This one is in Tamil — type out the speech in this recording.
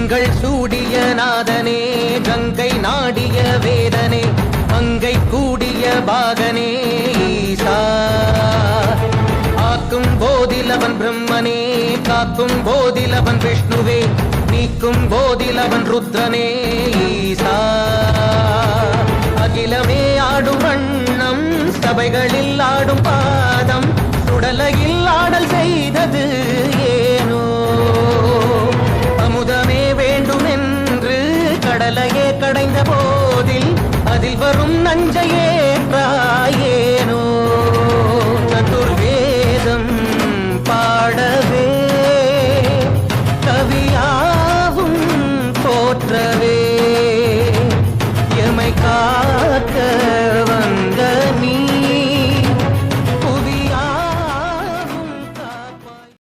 திங்கள் சூடிய நாதனே கங்கை நாடிய வேதனே அங்கை கூடிய பாகனே ஈசா ஆக்கும் போதிலவன் பிரம்மனே காக்கும் போதிலவன் விஷ்ணுவே நீக்கும் போதிலவன் ருத்ரனே ஈசா அகிலமே ஆடும் வண்ணம் சபைகளில் ஆடும் பாதம் சுடலையில் ஆடல் செய்தது ஏனோ அமுதமே வேண்டும் என்று கடலையே கடைந்த போதில் அதில் வரும் நஞ்சையே